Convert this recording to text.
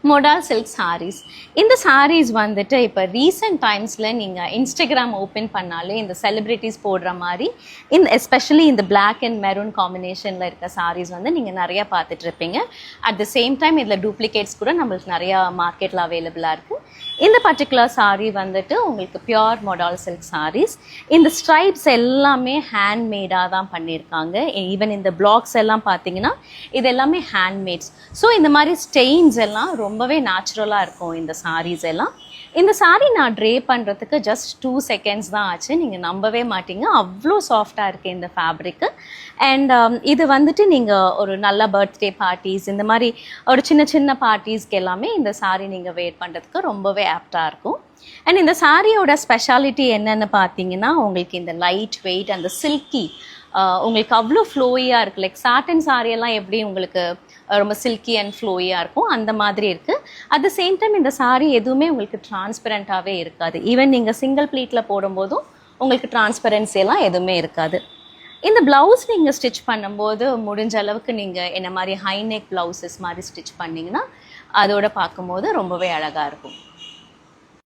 மொடால் silk saris. இந்த சாரீஸ் வந்துட்டு இப்போ ரீசெண்ட் டைம்ஸில் நீங்கள் இன்ஸ்டாகிராம் ஓப்பன் பண்ணாலே இந்த செலிப்ரிட்டிஸ் போடுற மாதிரி எஸ்பெஷலி இந்த பிளாக் அண்ட் மெரூன் காம்பினேஷனில் இருக்க சாரீஸ் வந்து நீங்கள் நிறையா பார்த்துட்ருப்பீங்க. அட் த சேம் டைம் இதில் டூப்ளிகேட்ஸ் கூட நம்மளுக்கு நிறையா மார்க்கெட்டில் அவைலபிளாக இருக்குது. இந்த பர்டிகுலர் சாரீ வந்துட்டு உங்களுக்கு பியோர் மொடால் சில்க் சாரீஸ். இந்த ஸ்ட்ரைப்ஸ் எல்லாமே ஹேண்ட்மேடாக தான் பண்ணியிருக்காங்க. ஈவன் இந்த பிளாக்ஸ் எல்லாம் பார்த்தீங்கன்னா இது எல்லாமே ஹேண்ட்மேட்ஸ். ஸோ இந்த மாதிரி ஸ்டெயின்ஸ் எல்லாம் ரொம்பவே நேச்சுரலாக இருக்கும் இந்த சாரீஸ் எல்லாம். இந்த சாரீ நான் ட்ரே பண்ணுறதுக்கு ஜஸ்ட் 2 seconds தான் ஆச்சு. நீங்கள் நம்பவே மாட்டீங்க, அவ்வளோ சாஃப்டாக இருக்குது இந்த ஃபேப்ரிக்கு. அண்ட் இது வந்துட்டு நீங்கள் ஒரு நல்ல பர்த்டே பார்ட்டிஸ், இந்த மாதிரி ஒரு சின்ன சின்ன பார்ட்டிஸ்க்கு எல்லாமே இந்த சாரீ நீங்கள் வேர் பண்ணுறதுக்கு ரொம்பவே ஆப்டாக இருக்கும். அண்ட் இந்த சாரியோட ஸ்பெஷாலிட்டி என்னென்னு பார்த்தீங்கன்னா, உங்களுக்கு இந்த லைட் வெயிட் அந்த சில்கி உங்களுக்கு அவ்வளோ ஃப்ளோயியாக இருக்குது. லைக் சாட்டன் சாரியெல்லாம் எப்படி உங்களுக்கு ரொம்ப சில்கி அண்ட் ஃப்ளோயியாக இருக்கும், அந்த மாதிரி இருக்குது. அட் த சேம் டைம் இந்த சாரீ எதுவுமே உங்களுக்கு டிரான்ஸ்பரண்ட்டாகவே இருக்காது. ஈவன் நீங்கள் சிங்கிள் ப்ளீட்டில் போடும்போதும் உங்களுக்கு டிரான்ஸ்பரன்சி எல்லாம் எதுவுமே இருக்காது. இந்த ப்ளவுஸ் நீங்கள் ஸ்டிச் பண்ணும்போது முடிஞ்ச அளவுக்கு நீங்கள் என்ன மாதிரி ஹை நெக் ப்ளவுசஸ் மாதிரி ஸ்டிச் பண்ணிங்கன்னா அதோட பார்க்கும்போது ரொம்பவே அழகாக இருக்கும்.